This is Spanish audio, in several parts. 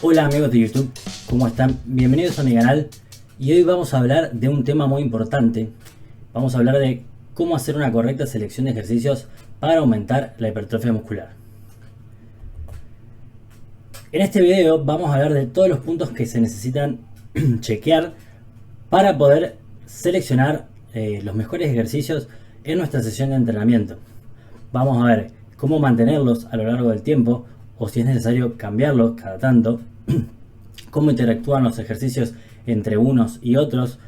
Hola amigos de YouTube, ¿cómo están? Bienvenidos a mi canal y hoy vamos a hablar de un tema muy importante. Vamos a hablar de cómo hacer una correcta selección de ejercicios para aumentar la hipertrofia muscular. En este video vamos a hablar de todos los puntos que se necesitan chequear para poder seleccionar los mejores ejercicios en nuestra sesión de entrenamiento. Vamos a ver cómo mantenerlos a lo largo del tiempo o si es necesario cambiarlos cada tanto, cómo interactúan los ejercicios entre unos y otros.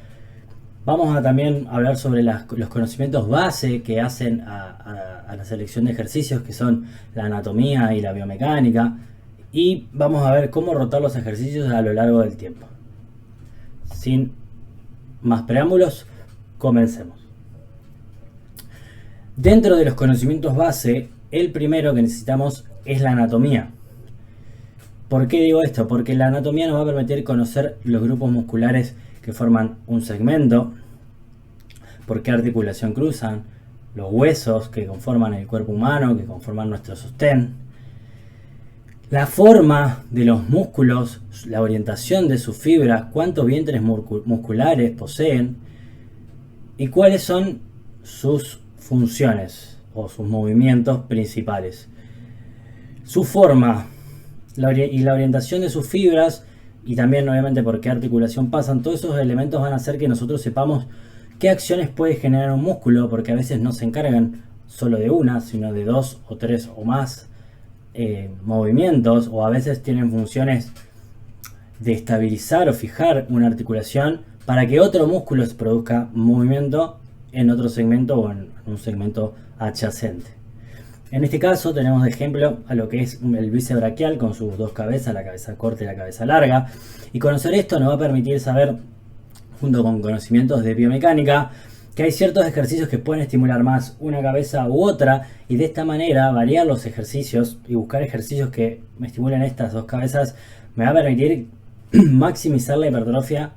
Vamos a también hablar sobre los conocimientos base que hacen a la selección de ejercicios, que son la anatomía y la biomecánica, y vamos a ver cómo rotar los ejercicios a lo largo del tiempo. Sin más preámbulos, comencemos. Dentro de los conocimientos base, el primero que necesitamos es la anatomía. ¿Por qué digo esto? Porque la anatomía nos va a permitir conocer los grupos musculares que forman un segmento, por qué articulación cruzan, los huesos que conforman el cuerpo humano, que conforman nuestro sostén, la forma de los músculos, la orientación de sus fibras, cuántos vientres musculares poseen y cuáles son sus funciones o sus movimientos principales. Su forma y la orientación de sus fibras, y también obviamente por qué articulación pasan, todos esos elementos van a hacer que nosotros sepamos qué acciones puede generar un músculo, porque a veces no se encargan solo de una, sino de dos o tres o más movimientos, o a veces tienen funciones de estabilizar o fijar una articulación para que otro músculo produzca movimiento en otro segmento o en un segmento adyacente. En este caso tenemos de ejemplo a lo que es el bíceps braquial con sus dos cabezas, la cabeza corta y la cabeza larga, y conocer esto nos va a permitir saber, junto con conocimientos de biomecánica, que hay ciertos ejercicios que pueden estimular más una cabeza u otra, y de esta manera variar los ejercicios y buscar ejercicios que me estimulen estas dos cabezas me va a permitir maximizar la hipertrofia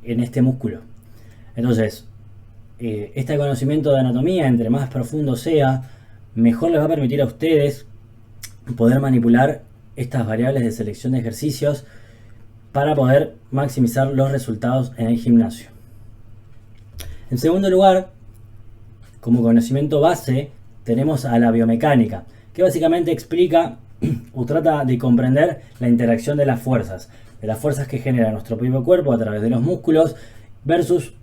en este músculo. Entonces, este conocimiento de anatomía, entre más profundo sea, mejor les va a permitir a ustedes poder manipular estas variables de selección de ejercicios para poder maximizar los resultados en el gimnasio. En segundo lugar, como conocimiento base, tenemos a la biomecánica, que básicamente explica o trata de comprender la interacción de las fuerzas que genera nuestro propio cuerpo a través de los músculos versus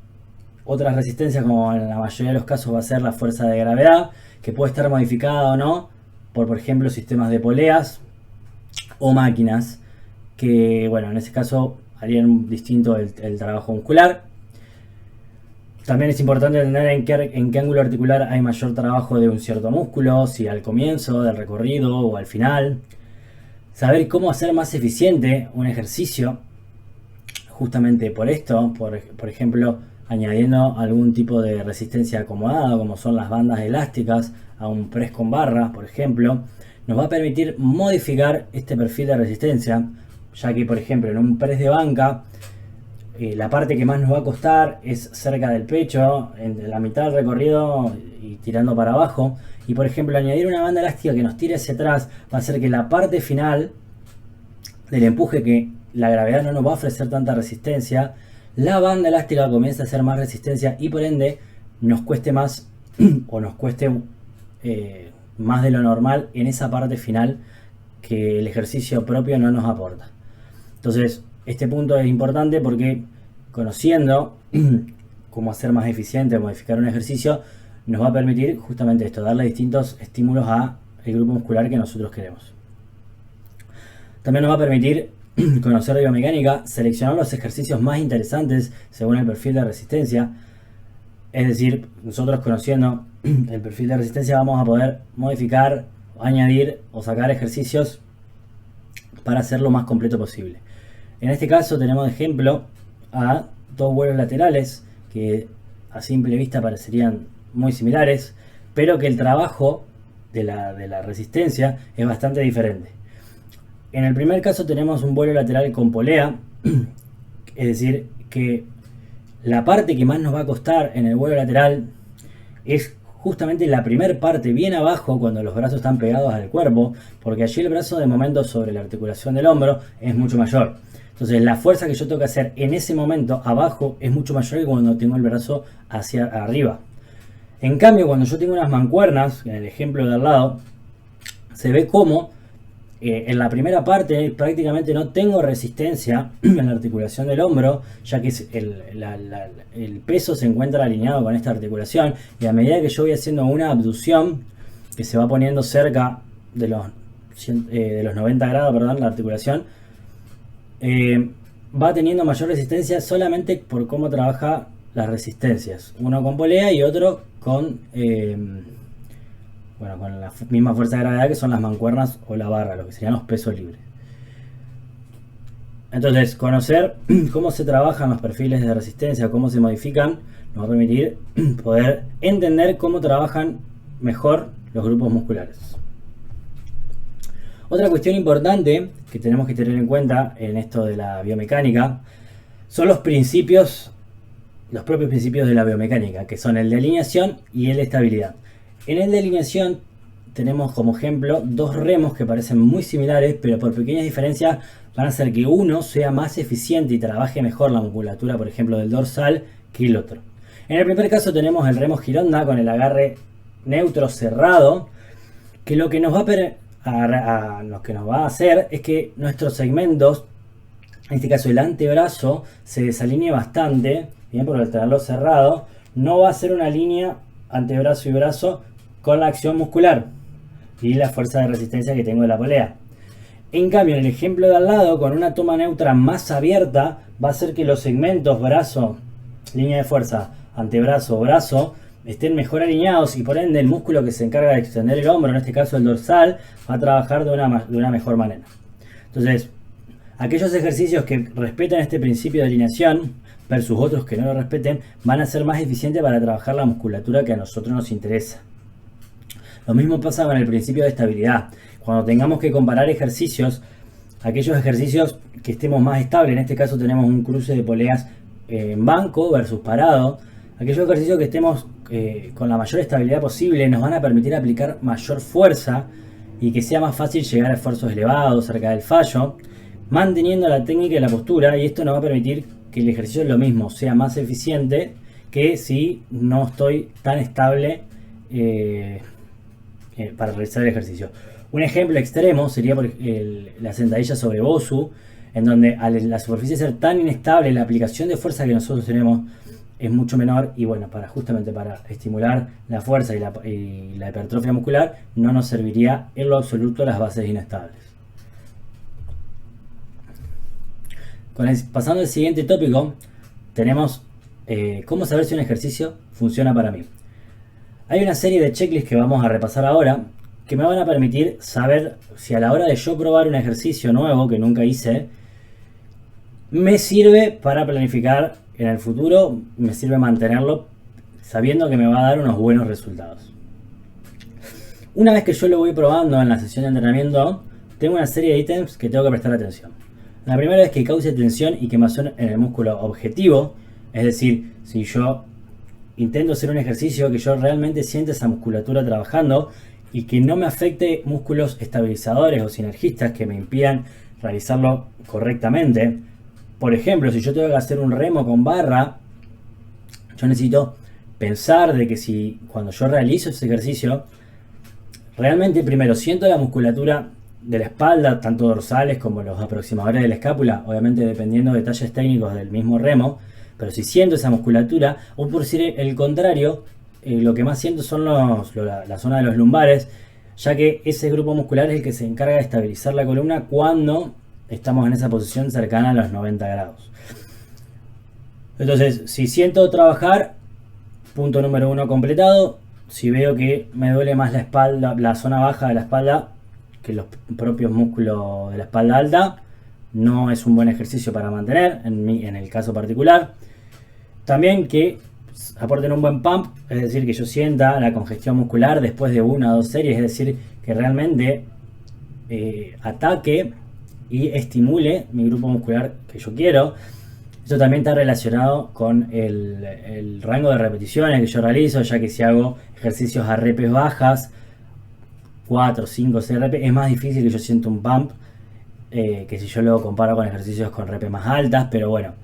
otras resistencias, como en la mayoría de los casos va a ser la fuerza de gravedad, que puede estar modificada o no por ejemplo, sistemas de poleas o máquinas que, bueno, en ese caso harían distinto el trabajo muscular. También es importante entender en qué ángulo articular hay mayor trabajo de un cierto músculo, si al comienzo del recorrido o al final. Saber cómo hacer más eficiente un ejercicio, justamente por esto, por ejemplo, añadiendo algún tipo de resistencia acomodada, como son las bandas elásticas a un press con barra, por ejemplo, nos va a permitir modificar este perfil de resistencia, ya que, por ejemplo, en un press de banca, la parte que más nos va a costar es cerca del pecho, en la mitad del recorrido y tirando para abajo. Y, por ejemplo, añadir una banda elástica que nos tire hacia atrás va a hacer que la parte final del empuje, que la gravedad no nos va a ofrecer tanta resistencia, la banda elástica comienza a hacer más resistencia y por ende nos cueste más o nos cueste más de lo normal en esa parte final que el ejercicio propio no nos aporta. Entonces, este punto es importante porque conociendo cómo hacer más eficiente o modificar un ejercicio nos va a permitir justamente esto, darle distintos estímulos al grupo muscular que nosotros queremos. También nos va a permitir conocer de biomecánica, seleccionar los ejercicios más interesantes según el perfil de resistencia. Es decir, nosotros conociendo el perfil de resistencia vamos a poder modificar, añadir o sacar ejercicios para hacer lo más completo posible. En este caso tenemos de ejemplo a dos vuelos laterales que a simple vista parecerían muy similares, pero que el trabajo de la resistencia es bastante diferente. En el primer caso tenemos un vuelo lateral con polea, es decir, que la parte que más nos va a costar en el vuelo lateral es justamente la primera parte, bien abajo, cuando los brazos están pegados al cuerpo, porque allí el brazo de momento sobre la articulación del hombro es mucho mayor. Entonces la fuerza que yo tengo que hacer en ese momento abajo es mucho mayor que cuando tengo el brazo hacia arriba. En cambio, cuando yo tengo unas mancuernas, en el ejemplo de al lado, se ve como en la primera parte prácticamente no tengo resistencia en la articulación del hombro, ya que el peso se encuentra alineado con esta articulación, y a medida que yo voy haciendo una abducción que se va poniendo cerca de los 90 grados, perdón, la articulación va teniendo mayor resistencia solamente por cómo trabaja las resistencias, uno con polea y otro con con la misma fuerza de gravedad, que son las mancuernas o la barra, lo que serían los pesos libres. Entonces, conocer cómo se trabajan los perfiles de resistencia, cómo se modifican, nos va a permitir poder entender cómo trabajan mejor los grupos musculares. Otra cuestión importante que tenemos que tener en cuenta en esto de la biomecánica son los propios principios de la biomecánica, que son el de alineación y el de estabilidad. En el de alineación tenemos como ejemplo dos remos que parecen muy similares, pero por pequeñas diferencias van a hacer que uno sea más eficiente y trabaje mejor la musculatura, por ejemplo, del dorsal, que el otro. En el primer caso tenemos el remo gironda con el agarre neutro cerrado, que lo que nos va a hacer es que nuestros segmentos, en este caso el antebrazo, se desalinee bastante, bien, por el tenerlo cerrado, no va a ser una línea antebrazo y brazo con la acción muscular y la fuerza de resistencia que tengo de la polea. En cambio, en el ejemplo de al lado, con una toma neutra más abierta, va a hacer que los segmentos brazo, línea de fuerza, antebrazo, brazo, estén mejor alineados, y por ende el músculo que se encarga de extender el hombro, en este caso el dorsal, va a trabajar de una mejor manera. Entonces, aquellos ejercicios que respetan este principio de alineación versus otros que no lo respeten, van a ser más eficientes para trabajar la musculatura que a nosotros nos interesa. Lo mismo pasa con el principio de estabilidad. Cuando tengamos que comparar ejercicios, aquellos ejercicios que estemos más estables, en este caso tenemos un cruce de poleas en banco versus parado, aquellos ejercicios que estemos con la mayor estabilidad posible nos van a permitir aplicar mayor fuerza y que sea más fácil llegar a esfuerzos elevados cerca del fallo, manteniendo la técnica y la postura, y esto nos va a permitir que el ejercicio es lo mismo, sea más eficiente que si no estoy tan estable para realizar el ejercicio. Un ejemplo extremo sería la sentadilla sobre Bosu, en donde al la superficie ser tan inestable, la aplicación de fuerza que nosotros tenemos es mucho menor, y bueno, justamente para estimular la fuerza y la hipertrofia muscular no nos serviría en lo absoluto las bases inestables. Pasando al siguiente tópico, tenemos cómo saber si un ejercicio funciona para mí. Hay una serie de checklists que vamos a repasar ahora que me van a permitir saber si a la hora de yo probar un ejercicio nuevo que nunca hice, me sirve para planificar en el futuro, me sirve mantenerlo sabiendo que me va a dar unos buenos resultados. Una vez que yo lo voy probando en la sesión de entrenamiento, tengo una serie de ítems que tengo que prestar atención. La primera es que cause tensión y quemazón en el músculo objetivo, es decir, si yo intento hacer un ejercicio que yo realmente sienta esa musculatura trabajando y que no me afecte músculos estabilizadores o sinergistas que me impidan realizarlo correctamente. Por ejemplo, si yo tengo que hacer un remo con barra, yo necesito pensar de que si cuando yo realizo ese ejercicio, realmente primero siento la musculatura de la espalda, tanto dorsales como los aproximadores de la escápula, obviamente dependiendo de detalles técnicos del mismo remo, pero si siento esa musculatura, o por decir el contrario, lo que más siento son la zona de los lumbares, ya que ese grupo muscular es el que se encarga de estabilizar la columna cuando estamos en esa posición cercana a los 90 grados. Entonces, si siento trabajar, punto número 1 completado. Si veo que me duele más la espalda, la zona baja de la espalda, que los propios músculos de la espalda alta, no es un buen ejercicio para mantener, en el caso particular. También que aporten un buen pump, es decir, que yo sienta la congestión muscular después de 1 o 2 series, es decir, que realmente ataque y estimule mi grupo muscular que yo quiero. Esto también está relacionado con el rango de repeticiones que yo realizo, ya que si hago ejercicios a repes bajas, 4, 5, 6 repes, es más difícil que yo sienta un pump que si yo lo comparo con ejercicios con repes más altas, pero bueno,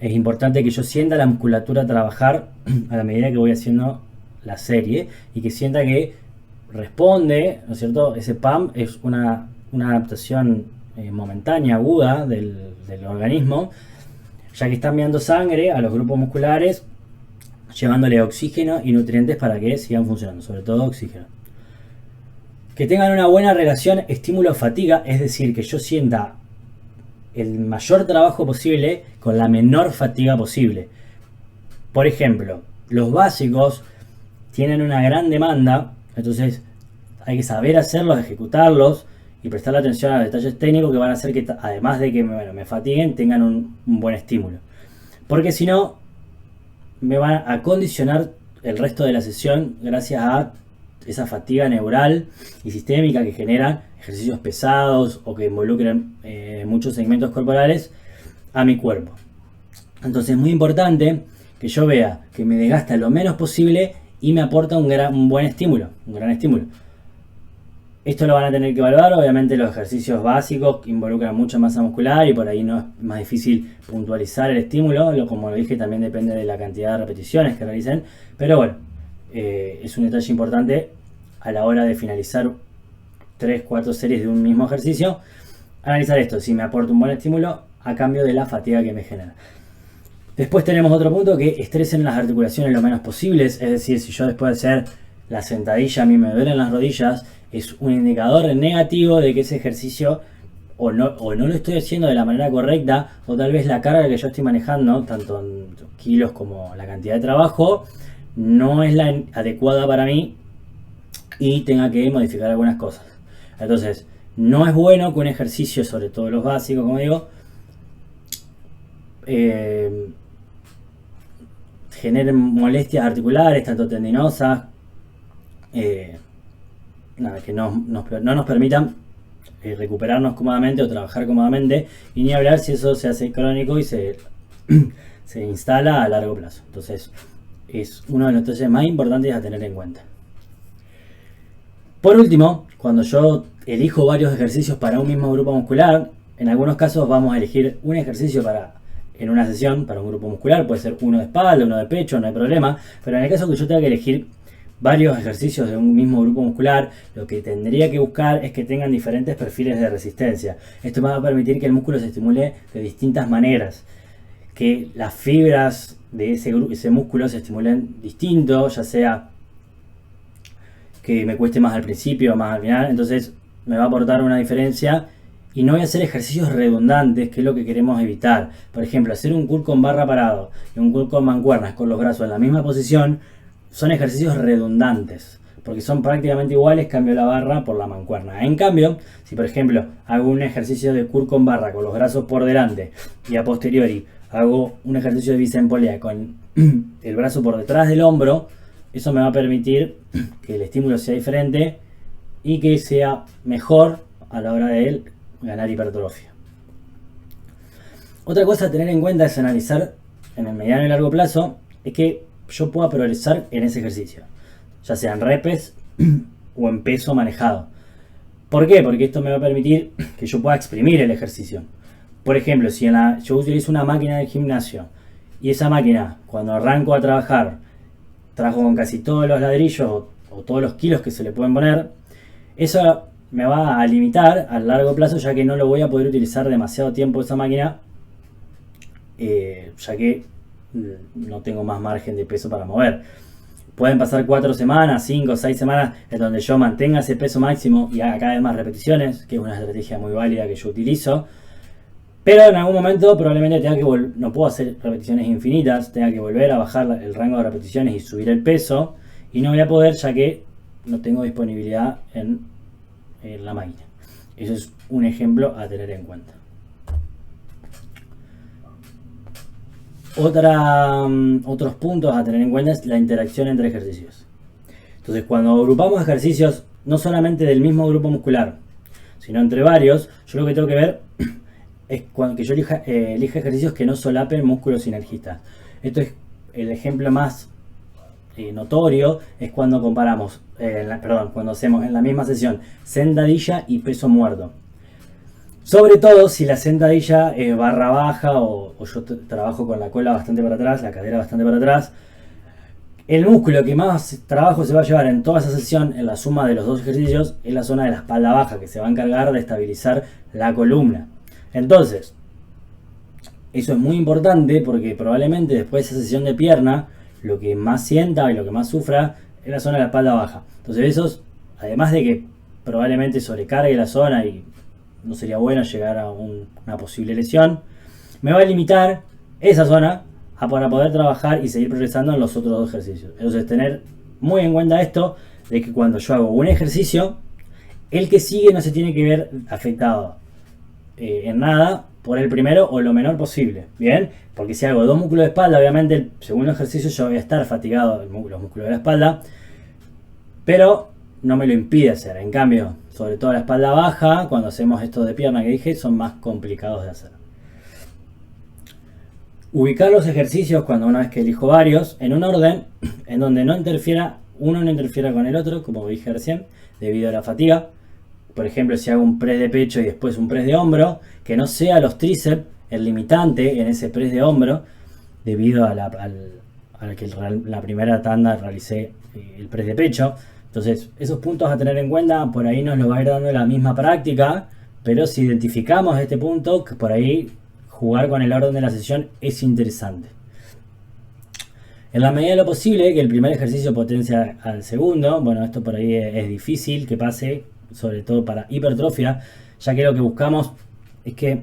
es importante que yo sienta la musculatura trabajar a la medida que voy haciendo la serie y que sienta que responde, ¿no es cierto? Ese pump es una adaptación momentánea, aguda del organismo, ya que está enviando sangre a los grupos musculares, llevándole oxígeno y nutrientes para que sigan funcionando, sobre todo oxígeno. Que tengan una buena relación estímulo-fatiga, es decir, que yo sienta el mayor trabajo posible con la menor fatiga posible. Por ejemplo, los básicos tienen una gran demanda, entonces hay que saber hacerlos, ejecutarlos y prestar atención a los detalles técnicos que van a hacer que, además de que me fatiguen, tengan un buen estímulo. Porque si no, me van a condicionar el resto de la sesión gracias a esa fatiga neural y sistémica que generan ejercicios pesados o que involucren muchos segmentos corporales a mi cuerpo. Entonces es muy importante que yo vea que me desgasta lo menos posible y me aporta un gran estímulo. Esto lo van a tener que evaluar, obviamente los ejercicios básicos involucran mucha masa muscular y por ahí no es más difícil puntualizar el estímulo, como lo dije también depende de la cantidad de repeticiones que realicen, pero bueno, es un detalle importante a la hora de finalizar 3-4 series de un mismo ejercicio, analizar esto, si me aporta un buen estímulo a cambio de la fatiga que me genera. Después tenemos otro punto, que estresen las articulaciones lo menos posibles, es decir, si yo después de hacer la sentadilla a mí me duelen las rodillas, es un indicador negativo de que ese ejercicio o no lo estoy haciendo de la manera correcta, o tal vez la carga que yo estoy manejando, tanto en kilos como la cantidad de trabajo, no es la adecuada para mí y tenga que modificar algunas cosas. Entonces, no es bueno que un ejercicio, sobre todo los básicos, como digo, generen molestias articulares, tanto tendinosas, que no nos permitan recuperarnos cómodamente o trabajar cómodamente, y ni hablar si eso se hace crónico y se instala a largo plazo. Entonces es uno de los detalles más importantes a tener en cuenta. Por último, cuando yo elijo varios ejercicios para un mismo grupo muscular, en algunos casos vamos a elegir un ejercicio en una sesión para un grupo muscular, puede ser uno de espalda, uno de pecho, no hay problema, pero en el caso que yo tenga que elegir varios ejercicios de un mismo grupo muscular, lo que tendría que buscar es que tengan diferentes perfiles de resistencia. Esto me va a permitir que el músculo se estimule de distintas maneras, que las fibras de ese músculo se estimulen distinto, ya sea que me cueste más al principio o más al final, entonces me va a aportar una diferencia y no voy a hacer ejercicios redundantes, que es lo que queremos evitar. Por ejemplo, hacer un curl con barra parado y un curl con mancuernas con los brazos en la misma posición son ejercicios redundantes, porque son prácticamente iguales, cambio la barra por la mancuerna. En cambio, si por ejemplo hago un ejercicio de curl con barra con los brazos por delante y a posteriori hago un ejercicio de bíceps en polea con el brazo por detrás del hombro, eso me va a permitir que el estímulo sea diferente y que sea mejor a la hora de ganar hipertrofia. Otra cosa a tener en cuenta es analizar en el mediano y largo plazo, es que yo pueda progresar en ese ejercicio, ya sea en repes o en peso manejado. ¿Por qué? Porque esto me va a permitir que yo pueda exprimir el ejercicio. Por ejemplo, si yo utilizo una máquina de gimnasio y esa máquina, cuando arranco a trabajar, trabajo con casi todos los ladrillos o todos los kilos que se le pueden poner, eso me va a limitar a largo plazo, ya que no lo voy a poder utilizar demasiado tiempo esa máquina, ya que no tengo más margen de peso para mover. Pueden pasar 4 semanas, 5, 6 semanas en donde yo mantenga ese peso máximo y haga cada vez más repeticiones, que es una estrategia muy válida que yo utilizo, pero en algún momento probablemente tenga que no puedo hacer repeticiones infinitas, tenga que volver a bajar el rango de repeticiones y subir el peso, y no voy a poder, ya que no tengo disponibilidad en la máquina. Eso es un ejemplo a tener en cuenta. Otros puntos a tener en cuenta es la interacción entre ejercicios. Entonces, cuando agrupamos ejercicios no solamente del mismo grupo muscular, sino entre varios, yo lo que tengo que ver es cuando que yo elija ejercicios que no solapen músculos sinergistas. Esto es el ejemplo más notorio, es cuando comparamos, cuando hacemos en la misma sesión sentadilla y peso muerto. Sobre todo si la sentadilla es barra baja o yo trabajo con la cola bastante para atrás, la cadera bastante para atrás. El músculo que más trabajo se va a llevar en toda esa sesión, en la suma de los dos ejercicios, es la zona de la espalda baja, que se va a encargar de estabilizar la columna. Entonces, eso es muy importante porque probablemente después de esa sesión de pierna, lo que más sienta y lo que más sufra es la zona de la espalda baja. Entonces eso, además de que probablemente sobrecargue la zona y no sería bueno llegar a una posible lesión, me va a limitar esa zona para poder trabajar y seguir progresando en los otros dos ejercicios. Entonces tener muy en cuenta esto, de que cuando yo hago un ejercicio, el que sigue no se tiene que ver afectado en nada por el primero o lo menor posible, ¿bien? Porque si hago dos músculos de espalda, obviamente el segundo ejercicio yo voy a estar fatigado, los músculos de la espalda, pero no me lo impide hacer. En cambio, sobre todo la espalda baja, cuando hacemos estos de pierna que dije, son más complicados de hacer. Ubicar los ejercicios, cuando una vez que elijo varios, en un orden en donde uno no interfiera con el otro, como dije recién, debido a la fatiga. Por ejemplo, si hago un press de pecho y después un press de hombro, que no sea los tríceps el limitante en ese press de hombro, debido a que la primera tanda realicé el press de pecho. Entonces, esos puntos a tener en cuenta, por ahí nos lo va a ir dando la misma práctica, pero si identificamos este punto, que por ahí jugar con el orden de la sesión es interesante. En la medida de lo posible, que el primer ejercicio potencia al segundo. Bueno, esto por ahí es difícil que pase, sobre todo para hipertrofia, ya que lo que buscamos es que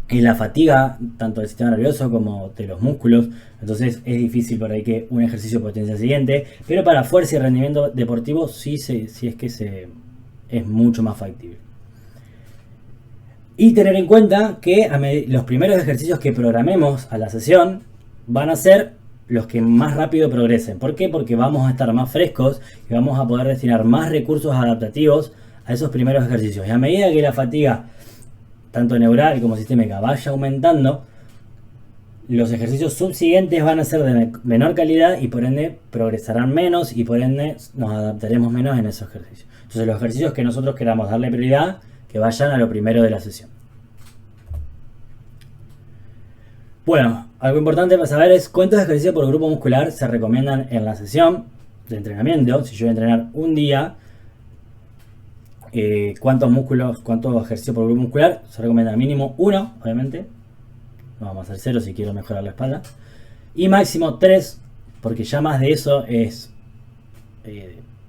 en la fatiga, tanto del sistema nervioso como de los músculos, entonces es difícil por ahí que un ejercicio potencie al siguiente, pero para fuerza y rendimiento deportivo sí es que es mucho más factible. Y tener en cuenta que los primeros ejercicios que programemos a la sesión van a ser los que más rápido progresen. ¿Por qué? Porque vamos a estar más frescos y vamos a poder destinar más recursos adaptativos a esos primeros ejercicios. Y a medida que la fatiga, tanto neural como sistémica, vaya aumentando, los ejercicios subsiguientes van a ser de menor calidad y por ende progresarán menos y por ende nos adaptaremos menos en esos ejercicios. Entonces los ejercicios que nosotros queramos darle prioridad, que vayan a lo primero de la sesión. Bueno, algo importante para saber es cuántos ejercicios por grupo muscular se recomiendan en la sesión de entrenamiento. Si yo voy a entrenar un día, cuántos ejercicios por grupo muscular se recomienda. Mínimo 1, obviamente. No vamos a hacer 0 si quiero mejorar la espalda. Y máximo 3, porque ya más de eso es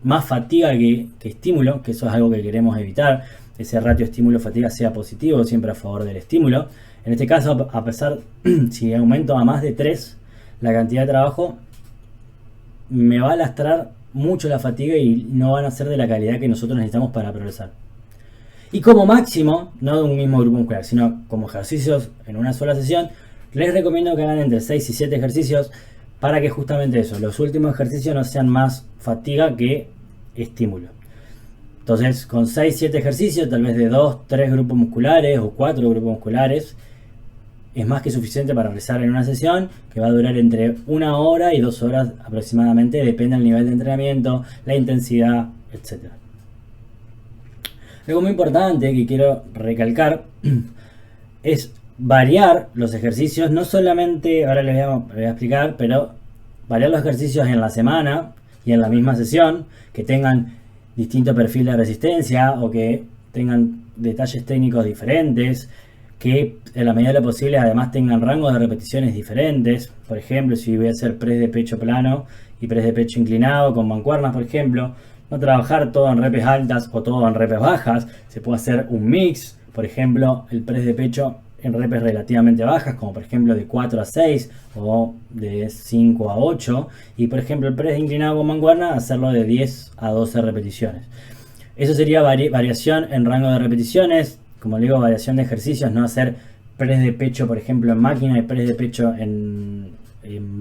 más fatiga que estímulo, que eso es algo que queremos evitar. Ese ratio estímulo-fatiga sea positivo, siempre a favor del estímulo. En este caso, a pesar, si aumento a más de 3 la cantidad de trabajo, me va a lastrar mucho la fatiga y no van a ser de la calidad que nosotros necesitamos para progresar. Y como máximo, no de un mismo grupo muscular, sino como ejercicios en una sola sesión, les recomiendo que hagan entre 6 y 7 ejercicios para que justamente eso, los últimos ejercicios no sean más fatiga que estímulo. Entonces, con 6-7 ejercicios, tal vez de 2-3 grupos musculares o 4 grupos musculares, es más que suficiente para realizar en una sesión que va a durar entre 1 hora y 2 horas aproximadamente, depende del nivel de entrenamiento, la intensidad, etc. Algo muy importante que quiero recalcar es variar los ejercicios, no solamente, ahora les voy a explicar, pero variar los ejercicios en la semana y en la misma sesión, que tengan distinto perfil de resistencia o que tengan detalles técnicos diferentes, que en la medida de lo posible además tengan rangos de repeticiones diferentes. Por ejemplo, si voy a hacer press de pecho plano y press de pecho inclinado con mancuernas, por ejemplo, no trabajar todo en repes altas o todo en repes bajas, se puede hacer un mix. Por ejemplo, el press de pecho en repes relativamente bajas, como por ejemplo de 4 a 6 o de 5 a 8, y por ejemplo el press inclinado con mancuerna hacerlo de 10 a 12 repeticiones. Eso sería variación en rango de repeticiones, como le digo, variación de ejercicios, no hacer press de pecho por ejemplo en máquina y press de pecho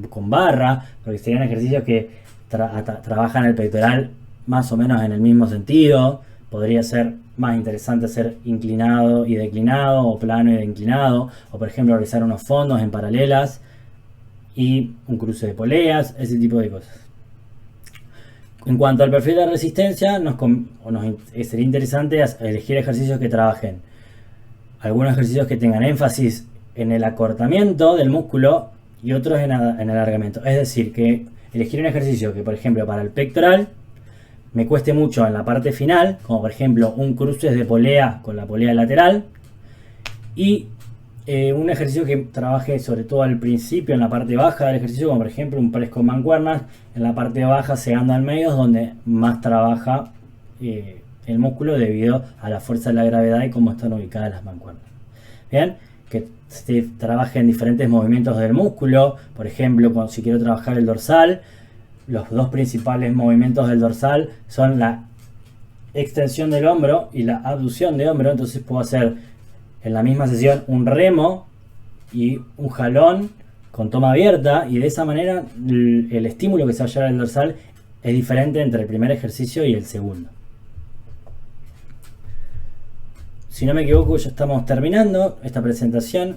con barra, porque serían ejercicios que trabajan el pectoral más o menos en el mismo sentido, podría ser más interesante hacer inclinado y declinado, o plano y inclinado, o por ejemplo realizar unos fondos en paralelas y un cruce de poleas, ese tipo de cosas. En cuanto al perfil de resistencia, sería interesante elegir ejercicios que trabajen algunos ejercicios que tengan énfasis en el acortamiento del músculo y otros en alargamiento. Es decir, que elegir un ejercicio que, por ejemplo, para el pectoral me cueste mucho en la parte final, como por ejemplo un cruce de polea con la polea lateral, y un ejercicio que trabaje sobre todo al principio en la parte baja del ejercicio, como por ejemplo un press con mancuernas, en la parte baja llegando al medio es donde más trabaja el músculo debido a la fuerza de la gravedad y cómo están ubicadas las mancuernas. Bien, que se trabajen diferentes movimientos del músculo, por ejemplo, si quiero trabajar el dorsal, los dos principales movimientos del dorsal son la extensión del hombro y la abducción de hombro. Entonces puedo hacer en la misma sesión un remo y un jalón con toma abierta, y de esa manera el estímulo que se va a llevar al dorsal es diferente entre el primer ejercicio y el segundo. Si no me equivoco, ya estamos terminando esta presentación.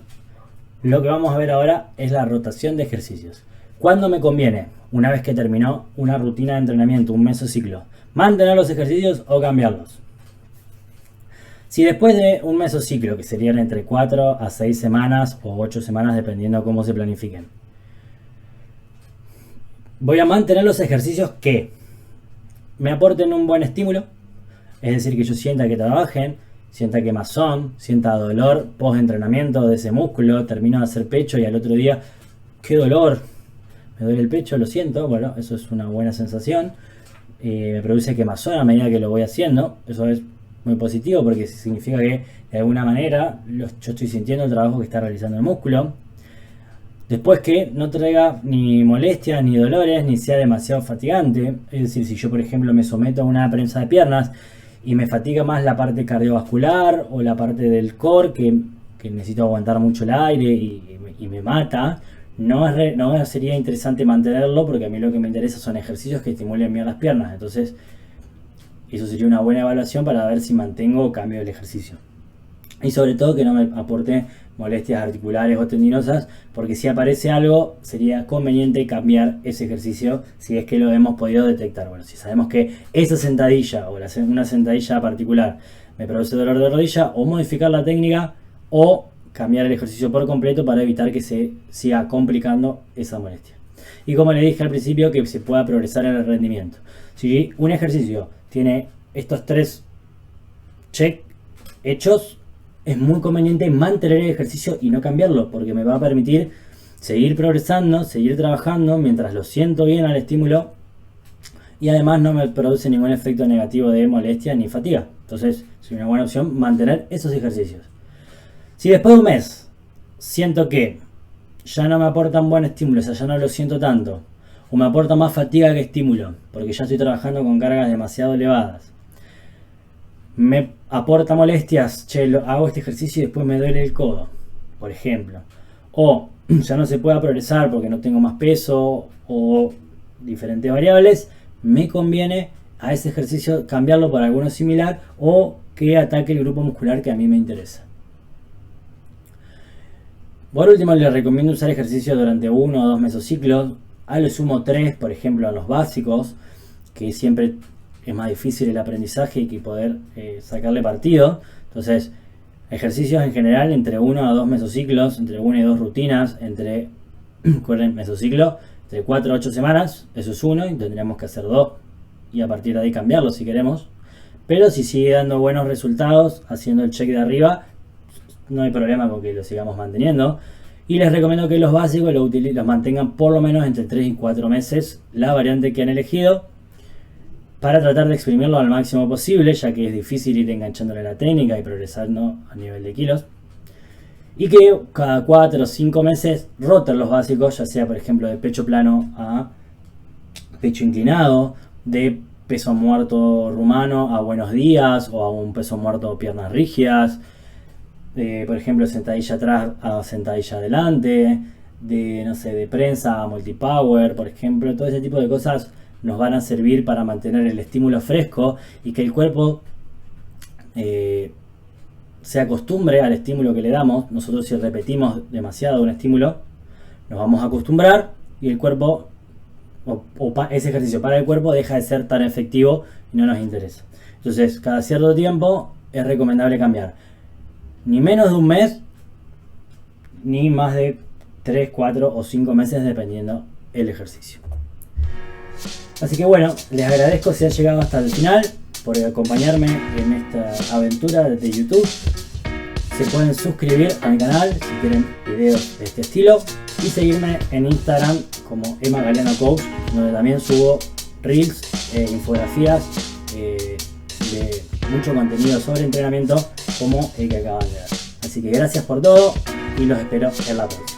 Lo que vamos a ver ahora es la rotación de ejercicios. ¿Cuándo me conviene? Una vez que terminó una rutina de entrenamiento, un mesociclo, mantener los ejercicios o cambiarlos. Si después de un mesociclo, que serían entre 4 a 6 semanas o 8 semanas, dependiendo cómo se planifiquen, voy a mantener los ejercicios que me aporten un buen estímulo, es decir, que yo sienta que trabajen, sienta quemazón, sienta dolor post entrenamiento de ese músculo, termino de hacer pecho y al otro día, qué dolor, me duele el pecho, lo siento, bueno, eso es una buena sensación, me produce quemazón a medida que lo voy haciendo, eso es muy positivo porque significa que de alguna manera yo estoy sintiendo el trabajo que está realizando el músculo. Después que no traiga ni molestias ni dolores, ni sea demasiado fatigante, es decir, si yo por ejemplo me someto a una prensa de piernas y me fatiga más la parte cardiovascular o la parte del core, que necesito aguantar mucho el aire y me mata, no sería interesante mantenerlo, porque a mí lo que me interesa son ejercicios que estimulen bien las piernas. Entonces eso sería una buena evaluación para ver si mantengo o cambio el ejercicio. Y sobre todo que no me aporte molestias articulares o tendinosas, porque si aparece algo sería conveniente cambiar ese ejercicio si es que lo hemos podido detectar. Bueno, si sabemos que esa sentadilla o una sentadilla particular me produce dolor de rodilla, o modificar la técnica o cambiar el ejercicio por completo para evitar que se siga complicando esa molestia. Y como le dije al principio, que se pueda progresar en el rendimiento. Si un ejercicio tiene estos 3 check hechos, es muy conveniente mantener el ejercicio y no cambiarlo, porque me va a permitir seguir progresando, seguir trabajando mientras lo siento bien al estímulo, y además no me produce ningún efecto negativo de molestia ni fatiga. Entonces es una buena opción mantener esos ejercicios. Si después de un mes siento que ya no me aporta un buen estímulo, o sea, ya no lo siento tanto, o me aporta más fatiga que estímulo, porque ya estoy trabajando con cargas demasiado elevadas, me aporta molestias, hago este ejercicio y después me duele el codo, por ejemplo, o ya no se puede progresar porque no tengo más peso o diferentes variables, me conviene a ese ejercicio cambiarlo por alguno similar o que ataque el grupo muscular que a mí me interesa. Por último, les recomiendo usar ejercicios durante 1 o 2 mesociclos, a lo sumo 3, por ejemplo, a los básicos, que siempre es más difícil el aprendizaje y que poder sacarle partido. Entonces, ejercicios en general entre 1 a 2 mesociclos, entre 1 y 2 rutinas, entre mesociclo, entre 4 a 8 semanas, eso es 1, y tendríamos que hacer 2, y a partir de ahí cambiarlo si queremos. Pero si sigue dando buenos resultados, haciendo el check de arriba, no hay problema con que lo sigamos manteniendo. Y les recomiendo que los básicos los mantengan por lo menos entre 3 y 4 meses, la variante que han elegido, para tratar de exprimirlo al máximo posible, ya que es difícil ir enganchándole la técnica y progresando a nivel de kilos. Y que cada 4 o 5 meses roten los básicos, ya sea por ejemplo de pecho plano a pecho inclinado, de peso muerto rumano a buenos días, o a un peso muerto piernas rígidas, por ejemplo sentadilla atrás a sentadilla adelante, de prensa a multipower, por ejemplo. Todo ese tipo de cosas nos van a servir para mantener el estímulo fresco y que el cuerpo se acostumbre al estímulo que le damos. Nosotros, si repetimos demasiado un estímulo, nos vamos a acostumbrar y el cuerpo, ese ejercicio para el cuerpo deja de ser tan efectivo y no nos interesa. Entonces, cada cierto tiempo es recomendable cambiar. Ni menos de un mes, ni más de 3, 4 o 5 meses, dependiendo el ejercicio. Así que bueno, les agradezco si han llegado hasta el final, por acompañarme en esta aventura de YouTube. Se pueden suscribir a mi canal si quieren videos de este estilo y seguirme en Instagram como Emma Galeano Coach, donde también subo reels, infografías, de mucho contenido sobre entrenamiento como el que acaban de ver. Así que gracias por todo y los espero en la próxima.